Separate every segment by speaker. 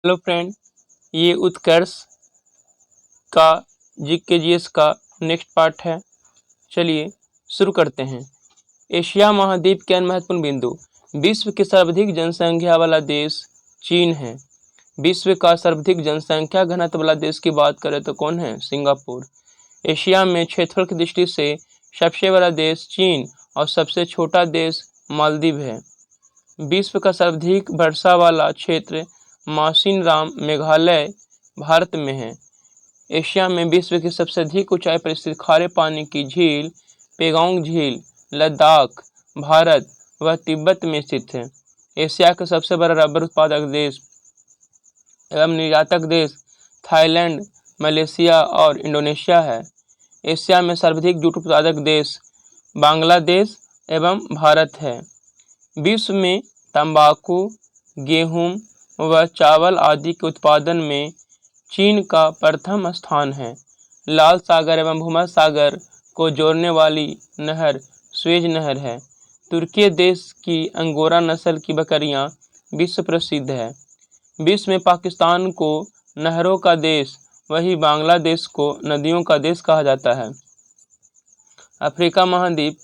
Speaker 1: Hello friend, ये उत्कर्ष का GKGS का नेक्स्ट पार्ट है। चलिए शुरू करते हैं। एशिया महाद्वीप के अन्य महत्वपूर्ण बिंदु। विश्व के सर्वाधिक जनसंख्या वाला देश चीन है। विश्व का सर्वाधिक जनसंख्या घनत्व वाला देश की बात करें तो कौन है? सिंगापुर। एशिया में क्षेत्रफल की दृष्टि से सबसे बड़ा देश चीन और सबसे छोटा देश मालदीव है। विश्व का सर्वाधिक वर्षा वाला क्षेत्र मौसिनराम मेघालय भारत में है। एशिया में विश्व की सबसे अधिक ऊंचाई पर स्थित खारे पानी की झील पेगोंग झील लद्दाख भारत व तिब्बत में स्थित है। एशिया का सबसे बड़ा रबर उत्पादक देश एवं निर्यातक देश थाईलैंड, मलेशिया और इंडोनेशिया है। एशिया में सर्वाधिक जूट उत्पादक देश बांग्लादेश एवं भारत है। विश्व में तंबाकू, गेहूं व चावल आदि के उत्पादन में चीन का प्रथम स्थान है। लाल सागर एवं भूमध्य सागर को जोड़ने वाली नहर स्वेज नहर है। तुर्की देश की अंगोरा नस्ल की बकरियां विश्व प्रसिद्ध है। विश्व में पाकिस्तान को नहरों का देश वही बांग्लादेश को नदियों का देश कहा जाता है। अफ्रीका महाद्वीप।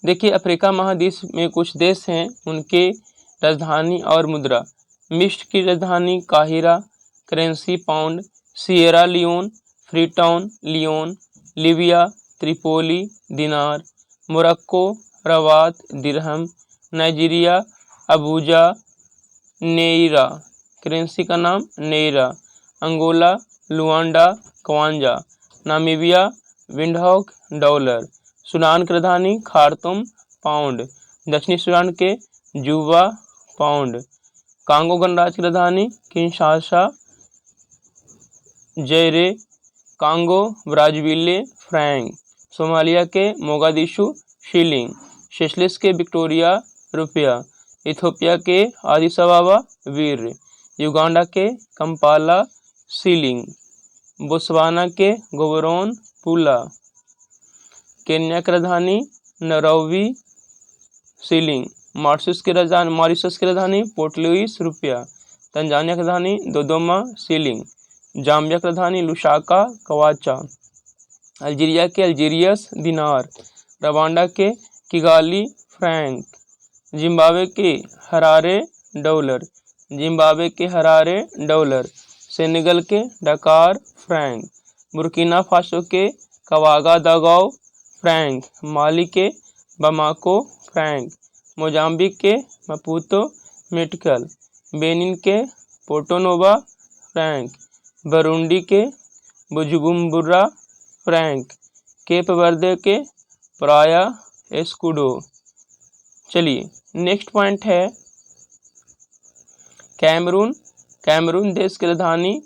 Speaker 1: देखिए, अफ्रीका महाद्वीप में कुछ देश हैं, उनके राजधानी और मुद्रा। मिस्र की राजधानी काहिरा, currency pound. Sierra Leone, Freetown, Leone. Libya, Tripoli, dinar. Morocco, Rabat, dirham. Nigeria, Abuja, naira, currency का नाम naira. Angola, Luanda, kwanza. Namibia, Windhoek, dollar. Sudan की राजधानी खार्तूम, पाउंड। दक्षिणी सूडान के जुबा, पाउंड। कांगो गणराज्य की राजधानी Kinshasa, Zaire. Congo Brazzaville, franc. Somalia के मोगादिशु, शिलिंग। सेशेल्स के विक्टोरिया, रुपया। इथियोपिया के आदिस अबाबा, वीर। युगांडा के कंपाला, शिलिंग। बोत्सवाना के गबोरोन, पुला। केन्या की राजधानी नैरोबी, शिलिंग। मॉरिशस की राजधानी पोर्ट लुइस, रुपया। तंजानिया की राजधानी दोदोमा, शिलिंग। जाम्बिया की राजधानी लुसाका, कवाचा। अल्जीरिया के अल्जीरियस, दिनार। रवांडा के किगाली, फ्रैंक। जिम्बाब्वे के हरारे, डॉलर। जिम्बाब्वे के हरारे, डॉलर। सेनेगल के डकार, फ्रैंक। बुर्किना फासो के कवागादागाओ, फ्रैंक। माली के बमाको, फ्रैंक। मोजाम्बिक के मपूतो, मेटिकल। बेनिन के पोर्टोनोवा, फ्रैंक। बुरुंडी के बुजुम्बुरा, फ्रैंक। केप वर्दे के प्राया, एस्कुडो। चलिए नेक्स्ट पॉइंट है कैमरून। कैमरून देश की राजधानी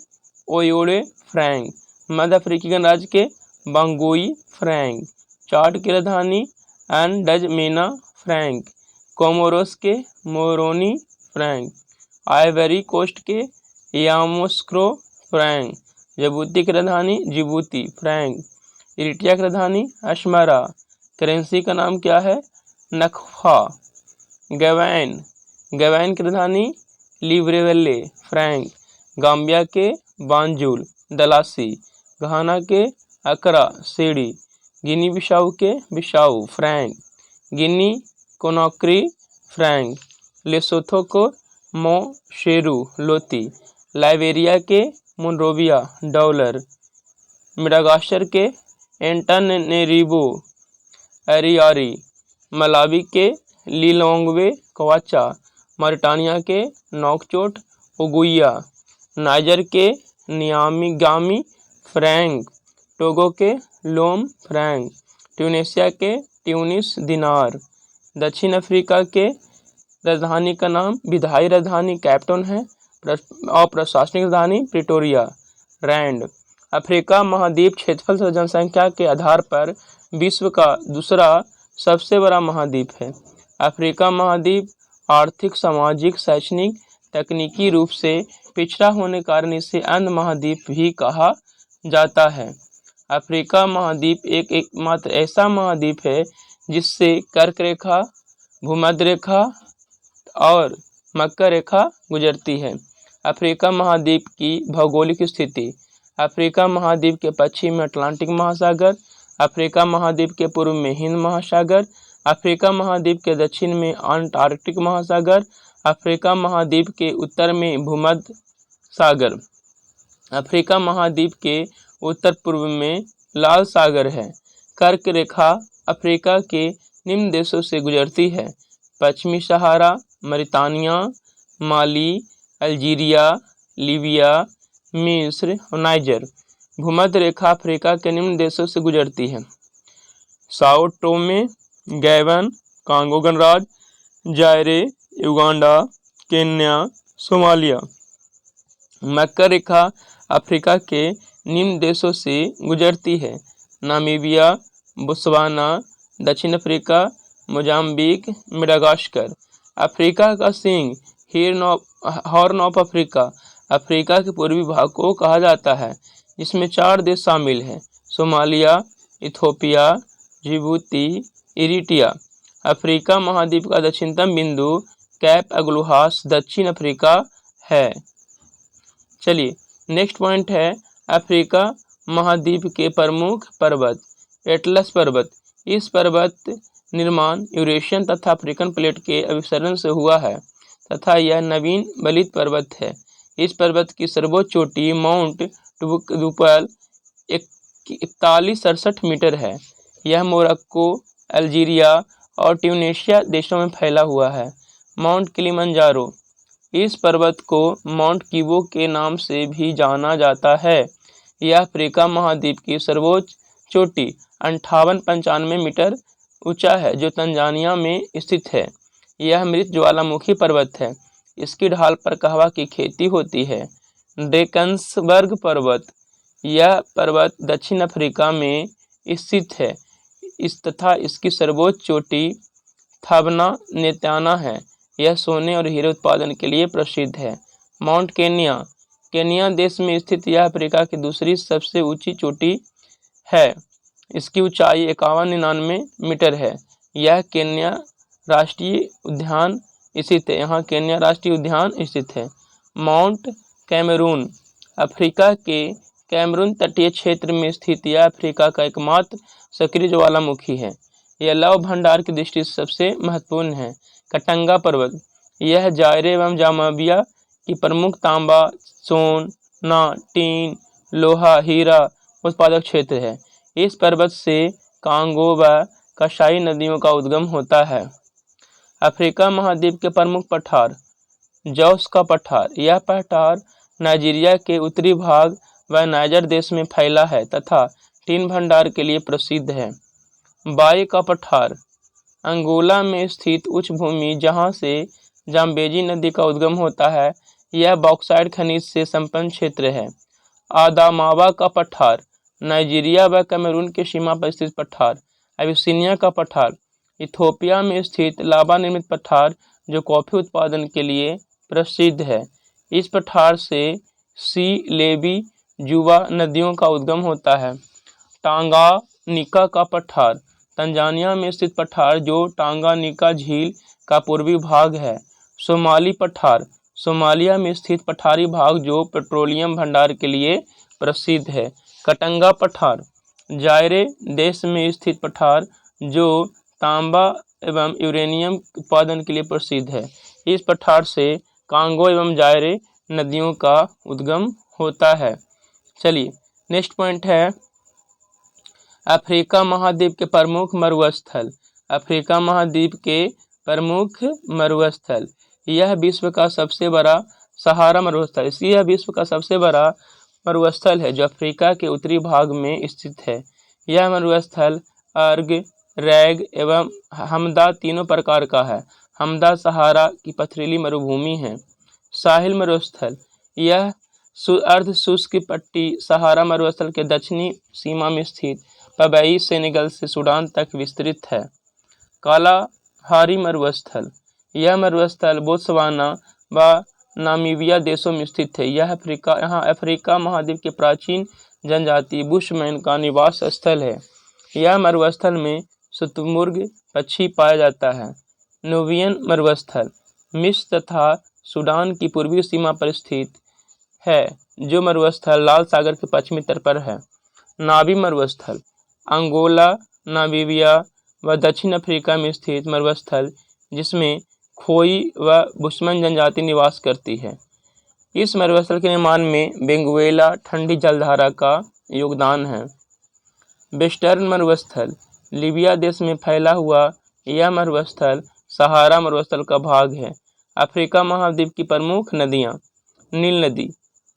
Speaker 1: ओयोडे, फ्रैंक। मध्य अफ्रीकी गणराज्य के बांगोई, फ्रैंक। चाड की राजधानी एनडजमेना, फ्रैंक। कोमोरोस के मोरोनी, फ्रैंक। आइवरी कोस्ट के यामोस्क्रो, फ्रैंक। जिबूती की राजधानी जिबूती, फ्रैंक। इरिट्रिया की राजधानी अस्मारा। करेंसी का नाम क्या है? नखफा। गैबन। गैबन की राजधानी लिब्रेविले, फ्रैंक। गाम्बिया के बांजुल, दलासी। घाना के अकरा, सीडी। गिनी बिसाऊ के बिसाऊ, फ्रैंक। गिनी कोनाक्री, फ्रैंक। लेसोथो को मोशेरू, लोती। लाइबेरिया के मोनरोविया, डॉलर। मेडागास्कर के एंटाननेरिवो, एरियारी। मलावी के लिलोंगवे, कवाचा। मॉरिटानिया के नौकचोट, उगुइया। नाइजर के नियामिगामी, फ्रैंक। टोगो के लोम, फ्रैंक। ट्यूनेशिया के ट्यूनिस, दिनार। दक्षिण अफ्रीका के राजधानी का नाम विधायी राजधानी कैपटाउन है और प्रशासनिक राजधानी प्रिटोरिया, रैंड। अफ्रीका महाद्वीप क्षेत्रफल से जनसंख्या के आधार पर विश्व का दूसरा सबसे बड़ा महाद्वीप है। अफ्रीका महाद्वीप आर्थिक, सामाजिक, शैक्षणिक, तकनीकी रूप से पिछड़ा होने के कारण इसे अन्य महाद्वीप भी कहा जाता है। अफ्रीका महाद्वीप एकमात्र ऐसा महाद्वीप है जिससे कर्क रेखा, भूमध्य रेखा और मकर रेखा गुजरती है। अफ्रीका महाद्वीप की भौगोलिक स्थिति। अफ्रीका महाद्वीप के पश्चिम में अटलांटिक महासागर, अफ्रीका महाद्वीप के पूर्व में हिंद महासागर, अफ्रीका महाद्वीप के दक्षिण में अंटार्कटिक महासागर, अफ्रीका महाद्वीप के उत्तर में भूमध्य सागर, अफ्रीका महाद्वीप के उत्तर पूर्व में लाल सागर है। कर्क रेखा अफ्रीका के निम्न देशों से गुजरती है: पश्चिमी सहारा, मरितानिया, माली, अल्जीरिया, लीबिया, मिस्र और नाइजर। भूमध्य रेखा अफ्रीका के निम्न देशों से गुजरती है: साओ टोमे, गैबन, कांगो गणराज्य, जायरे, युगांडा, केन्या, सोमालिया। मकर रेखा अफ्रीका के निम्न देशों से गुजरती है: नामीबिया, बोत्सवाना, दक्षिण अफ्रीका, मोजाम्बिक, मेडागास्कर। अफ्रीका का सींग हॉर्न ऑफ अफ्रीका अफ्रीका के पूर्वी भाग को कहा जाता है, जिसमें 4 देश शामिल हैं: Somalia, Ethiopia, Djibouti, Eritrea. Africa महाद्वीप का दक्षिणतम बिंदु कैप अग्लुहास दक्षिण अफ्रीका है। चलिए नेक्स्ट पॉइंट है अफ्रीका महाद्वीप के प्रमुख पर्वत। एटलस पर्वत। इस पर्वत निर्माण यूरेशियन तथा अफ्रीकन प्लेट के अभिसरण से हुआ है तथा यह नवीन बलित पर्वत है। इस पर्वत की सर्वोच्च चोटी माउंट टुपुकल 4167 मीटर है। यह मोरक्को, अल्जीरिया और ट्यूनीशिया देशों में फैला हुआ है। Mount Kilimanjaro. इस पर्वत को माउंट किबो के नाम से भी जाना जाता है। यह अफ्रीका महाद्वीप की सर्वोच्च चोटी 5895 मीटर ऊंचा है, जो तंजानिया में स्थित है। यह मृत ज्वालामुखी पर्वत है। इसकी ढाल पर कहवा की खेती होती है। ड्रेकन्सबर्ग पर्वत। यह पर्वत दक्षिण अफ्रीका में स्थित है तथा इसकी सर्वोच्च चोटी थबना नेत्याना है। यह सोने और हीरे उत्पादन के लिए प्रसिद्ध है। Mount Kenya. केनिया देश में स्थित यह अफ्रीका की दूसरी सबसे ऊंची चोटी है। इसकी ऊंचाई 5199 मीटर है। यह केन्या राष्ट्रीय उद्यान स्थित है। यहाँ केन्या राष्ट्रीय उद्यान स्थित है। Mount Cameroon. अफ्रीका के कैमरून तटीय क्षेत्र में स्थित यह अफ्रीका का एकमात्र सक्रिय ज्वालामुखी है। यह लौह भंडार की दृष्टि से सबसे महत्वपूर्ण है। कटंगा पर्वत। यह जायरे एवं जाम्बिया की प्रमुख तांबा, सोना, टीन, लोहा, हीरा उत्पादक क्षेत्र है। इस पर्वत से कांगो व कसाई नदियों का उद्गम होता है। अफ्रीका महाद्वीप के प्रमुख पठार। जॉस का पठार। यह पठार नाइजीरिया के उत्तरी भाग व नाइजर देश में फैला है तथा टीन भंडार के लिए प्रसिद्ध है। बाई का पठार। अंगोला में स्थित उच्च भूमि जहाँ से जाम्बेजी नदी का उद्गम होता है। यह बॉक्साइट खनिज से संपन्न क्षेत्र है। आदामावा का पठार। नाइजीरिया व कैमरून की सीमा पर स्थित पठार। अबिसिनिया का पठार। इथोपिया में स्थित लावा निर्मित पठार जो कॉफी उत्पादन के लिए प्रसिद्ध है। इस पठार से सी लेबी जुवा नदियों का उद्गम होता है। टांगानिका का पठार। तंजानिया में स्थित पठार जो टांगानिका झील का पूर्वी भाग है। सोमाली पठार। सोमालिया में स्थित पठारी भाग जो पेट्रोलियम भंडार के लिए प्रसिद्ध है। कटंगा पठार। जायरे देश में स्थित पठार जो तांबा एवं यूरेनियम उत्पादन के लिए प्रसिद्ध है। इस पठार से कांगो एवं जायरे नदियों का उद्गम होता है। चलिए नेक्स्ट पॉइंट है अफ्रीका महाद्वीप के प्रमुख मरुस्थल। अफ्रीका महाद्वीप के प्रमुख मरुस्थल। यह विश्व का सबसे बड़ा सहारा मरुस्थल। यह विश्व का सबसे बड़ा मरुस्थल है जो अफ्रीका के उत्तरी भाग में स्थित है। यह मरुस्थल अर्ग, रैग एवं हमदा तीनों प्रकार का है। हमदा सहारा की पथरीली मरुभूमि है। साहिल मरुस्थल। यह अर्ध शुष्क पट्टी सहारा मरुस्थल के दक्षिणी सीमा में स्थित पबई सेनेगल से सूडान तक विस्तृत है। कालाहारी मरुस्थल। यह मरुस्थल बोत्सवाना व नामीबिया देशों में स्थित है। यहाँ अफ्रीका महाद्वीप के प्राचीन जनजाति बुशमैन का निवास स्थल है। यह मरुस्थल में शुतुरमुर्ग पक्षी पाया जाता है। नूबियन मरुस्थल। मिस्र तथा सूडान की पूर्वी सीमा पर स्थित है, जो मरुस्थल लाल सागर के पश्चिमी तट पर है। नाबी मरुस्थल अंगोला, नामीबिया व दक्षिण अफ्रीका में स्थित मरुस्थल, जिसमें खोई व बुशमन जनजाति निवास करती है। इस मरुस्थल के निर्माण में बेंगुएला ठंडी जलधारा का योगदान है। वेस्टर्न मरुस्थल लीबिया देश में फैला हुआ यह मरुस्थल सहारा मरुस्थल का भाग है। अफ्रीका महाद्वीप की प्रमुख नदियाँ: नील नदी,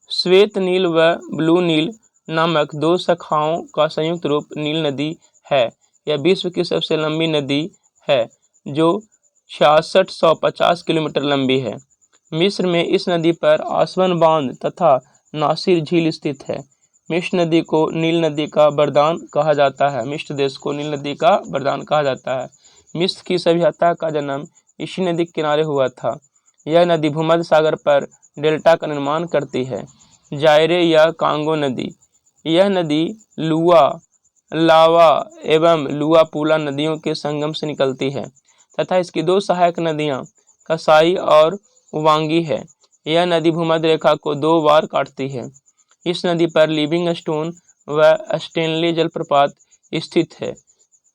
Speaker 1: श्वेत नील व ब्लू नील नामक दो शाखाओं का संयुक्त रूप नील नदी है। यह विश्व की सबसे लंबी नदी है, जो 6650 किलोमीटर लंबी है। मिस्र में इस नदी पर आसवन बांध तथा नासिर झील स्थित है। मिस्र नदी को नील नदी का वरदान कहा जाता है। मिस्र देश को नील नदी का वरदान कहा जाता है। मिस्र की सभ्यता का जन्म इसी नदी के किनारे हुआ था। यह नदी भूमध्य सागर पर डेल्टा का निर्माण करती है। जायरे या कांगो नदी: यह नदी लुआ, लावा एवं लुआपुला नदियों के संगम से निकलती है तथा इसकी दो सहायक नदियाँ कसाई और उवांगी है। यह नदी भूमध्य रेखा को 2 बार काटती है। इस नदी पर लिविंगस्टोन व स्टेनली जलप्रपात स्थित है।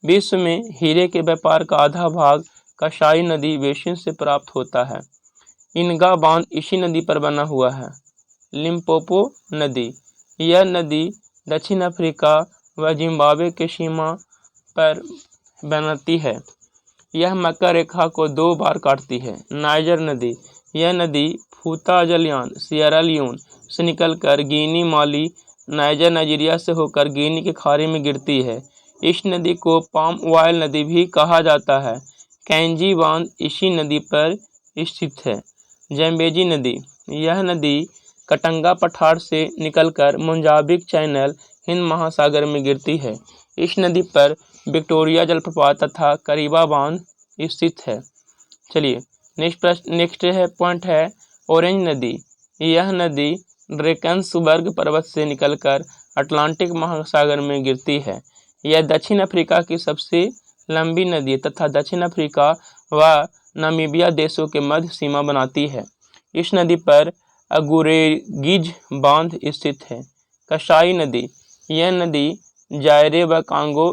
Speaker 1: विश्व में हीरे के व्यापार का आधा भाग कसाई नदी बेसिन से प्राप्त होता है। इनगा बांध इसी नदी पर बना हुआ है। लिम्पोपो नदी: यह नदी दक्षिण अफ्रीका व जिम्बाब्वे के सीमा पर बनती है। यह मकर रेखा को 2 बार काटती है। नाइजर नदी: यह नदी फूता जलियान सियरा लियोन से निकलकर गिनी, माली, नाइजर, नाइजीरिया से होकर गिनी के खाड़ी में गिरती है। इस नदी को पाम ऑयल नदी भी कहा जाता है। कैंजी बांध इसी नदी पर स्थित है। जैम्बेजी नदी: यह नदी कटंगा पठार से निकलकर मोजाम्बिक चैनल हिंद महासागर में गिरती है। इस नदी पर विक्टोरिया जलप्रपात तथा करीबा बांध स्थित है। चलिए नेक्स्ट पॉइंट है ऑरेंज नदी। यह नदी ड्रेकन्सबर्ग पर्वत से निकलकर अटलांटिक महासागर में गिरती है। यह दक्षिण अफ्रीका की सबसे लंबी नदी तथा दक्षिण अफ्रीका व नामीबिया देशों के मध्य सीमा बनाती है। इस नदी पर अगुरेगिज बांध स्थित है। कसाई नदी: यह नदी जायरे व कांगो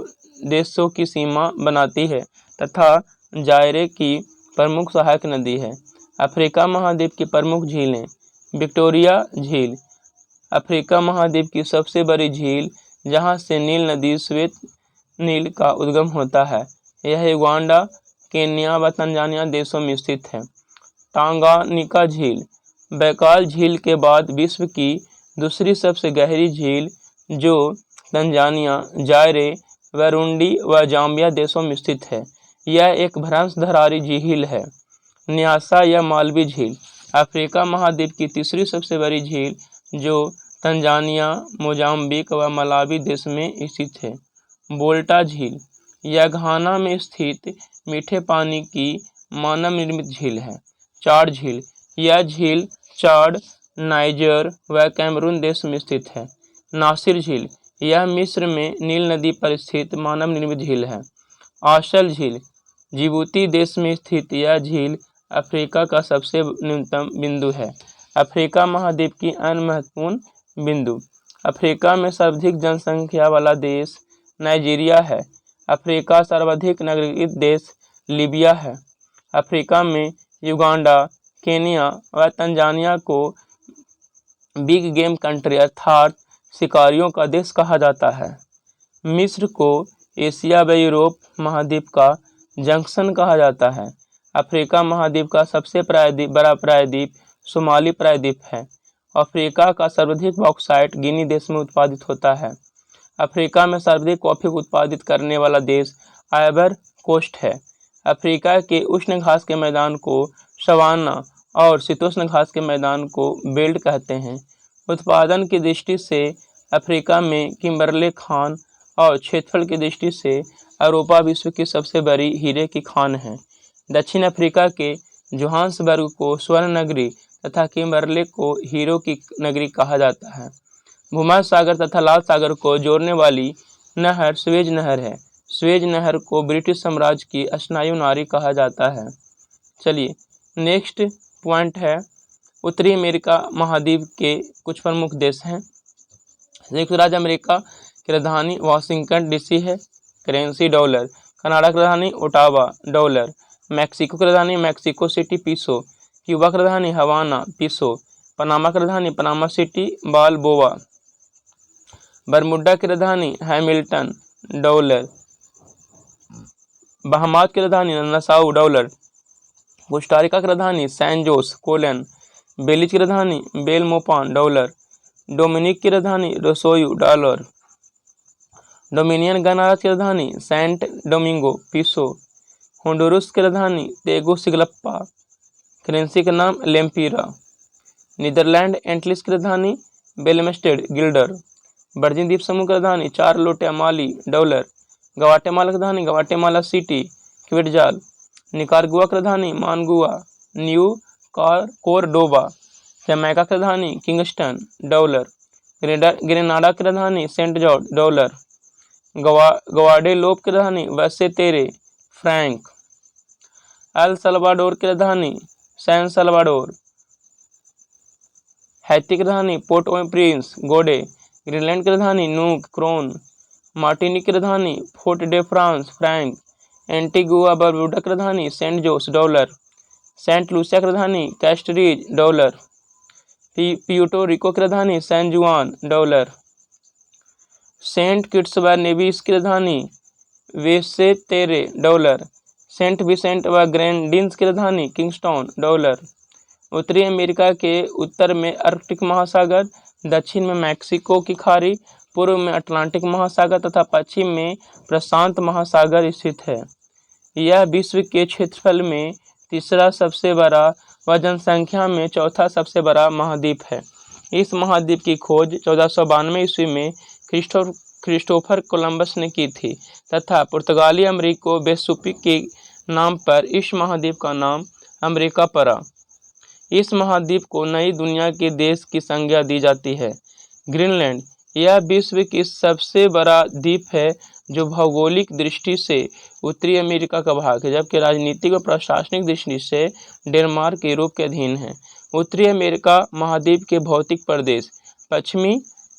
Speaker 1: देशों की सीमा बनाती है तथा जायरे की प्रमुख सहायक नदी है। अफ्रीका महाद्वीप की प्रमुख झीलें: विक्टोरिया झील अफ्रीका महाद्वीप की सबसे बड़ी झील, जहां से नील नदी श्वेत नील का उद्गम होता है। यह युगांडा, केन्या व तंजानिया देशों में स्थित है। टांगानिका झील बैकाल झील के बाद विश्व की दूसरी सबसे गहरी झील, जो तंजानिया, जायरे, बुरुंडी व जाम्बिया देशों में स्थित है। यह एक भ्रंशधारी झील है। न्यासा या मालवी झील अफ्रीका महाद्वीप की तीसरी सबसे बड़ी झील, जो तंजानिया, मोजाम्बिक व मलावी देश में स्थित है। बोल्टा झील यह घाना में स्थित मीठे पानी की मानव निर्मित झील है। चाड झील यह झील चाड, नाइजर व कैमरून देश में स्थित है। नासिर झील यह मिस्र में नील नदी पर स्थित मानव निर्मित झील है। आसल झील जिबूती देश में स्थित यह झील अफ्रीका का सबसे न्यूनतम बिंदु है। अफ्रीका महाद्वीप की अन्य महत्वपूर्ण बिंदु: अफ्रीका में सर्वाधिक जनसंख्या वाला देश नाइजीरिया है। अफ्रीका सर्वाधिक नागरिक देश लीबिया है। अफ्रीका में युगांडा, केन्या व तंजानिया को बिग गेम कंट्री अर्थात शिकारियों का देश कहा जाता है। मिस्र को एशिया व यूरोप महाद्वीप का जंक्शन कहा जाता है। अफ्रीका महाद्वीप का सबसे बड़ा प्रायद्वीप सोमाली प्रायद्वीप है। अफ्रीका का सर्वाधिक बॉक्साइट गिनी देश में उत्पादित होता है। अफ्रीका में सर्वाधिक कॉफी उत्पादित करने वाला देश आइवर कोस्ट है। अफ्रीका के उष्ण घास के मैदान को सवाना और शीतोष्ण घास के मैदान को बेल्ट कहते हैं। उत्पादन की दृष्टि से अफ्रीका में किम्बरले खान और क्षेत्रफल की दृष्टि से अरोपा विश्व की सबसे बड़ी हीरे की खान है। दक्षिण अफ्रीका के जोहान्सबर्ग को स्वर्ण नगरी तथा किम्बरले को हीरो की नगरी कहा जाता है। भूमध्य सागर तथा लाल सागर को जोड़ने वाली नहर स्वेज नहर है। स्वेज नहर को ब्रिटिश साम्राज्य की स्नायु नाड़ी कहा जाता है। चलिए नेक्स्ट पॉइंट है उत्तरी अमेरिका महाद्वीप के कुछ प्रमुख देश हैं। संयुक्त राज्य अमेरिका की राजधानी वाशिंगटन डीसी है, करेंसी डॉलर। कनाडा की राजधानी ओटावा, डॉलर। मैक्सिको की राजधानी मैक्सिको सिटी, पीसो। क्यूबा की राजधानी हवाना, पीसो। पनामा की राजधानी पनामा सिटी, बालबोआ। बरमुडा की राजधानी हैमिल्टन, डॉलर। बहामास की राजधानी नसाउ, डॉलर। कोस्टारिका की राजधानी सैन जोस, कोलन। बेलीज की राजधानी बेलमोपान, डॉलर। डोमिनिक की राजधानी रोसोयू, डॉलर। डोमिनियन गणराज्य की राजधानी सेंट डोमिंगो, पीसो। होंडुरस की राजधानी तेगुसिगलप्पा, करेंसी का नाम लेम्पीरा। नीदरलैंड एंटिल्स की राजधानी बेलमेस्टेड, गिल्डर। वर्जिन द्वीप समूह की राजधानी चारलोटा, माली, डॉलर। गवाटेमाला की राजधानी गवाटेमाला सिटी, क्विटजाल। निकारागुआ की राजधानी मानगुआ, न्यू कोरडोबा। जमैका की राजधानी किंगस्टन, डॉलर। ग्रेनाडा की राजधानी सेंट जॉर्ज, डॉलर। गवाडेलोप की राजधानी वैसेतेरे, फ्रैंक। एल सल्वाडोर की राजधानी सैन सल्वाडोर। हैती की राजधानी पोर्ट ओ प्रिंस, गोडे। ग्रीनलैंड की राजधानी नूक, क्रोन। मार्टिनिक की राजधानी fort day France, Frank. Antigua Barbuda की राजधानी सेंट जोस, डॉलर। सेंट लूसिया की राजधानी कैस्टरीज, डॉलर। प्यूर्टो रिको की राजधानी सैन जुआन, डॉलर। सेंट किट्स व नेविस की राजधानी वेसेतेरे, डॉलर। सेंट विसेंट व ग्रेनडिन्स की राजधानी किंगस्टन, डॉलर। उत्तरी अमेरिका के उत्तर में आर्कटिक महासागर, दक्षिण में मैक्सिको की खाड़ी, पूर्व में अटलांटिक महासागर तथा पश्चिम में प्रशांत महासागर स्थित है। यह विश्व के क्षेत्रफल में तीसरा सबसे बड़ा व जनसंख्या में चौथा सबसे बड़ा महाद्वीप है। इस महाद्वीप की खोज 1492 ईस्वी में क्रिस्टोफर कोलंबस ने की थी तथा पुर्तगाली अमेरिको वेसुपी के नाम पर इस महाद्वीप का नाम अमेरिका पड़ा। इस महाद्वीप को नई दुनिया के देश की संज्ञा दी जाती है। ग्रीनलैंड, यह विश्व की सबसे बड़ा द्वीप है जो भौगोलिक दृष्टि से उत्तरी अमेरिका का भाग है, जबकि राजनीतिक और प्रशासनिक दृष्टि से डेनमार्क यूरोप के अधीन है। उत्तरी अमेरिका महाद्वीप के भौतिक प्रदेश पश्चिमी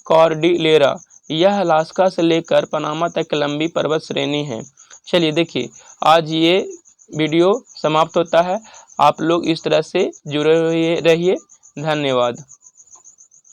Speaker 1: कॉर्डिलेरा, यह अलास्का से लेकर पनामा तक लंबी पर्वत श्रेणी है। चलिए देखिए, आज ये वीडियो समाप्त होता है। आप लोग इस तरह से जुड़े रहिए। धन्यवाद।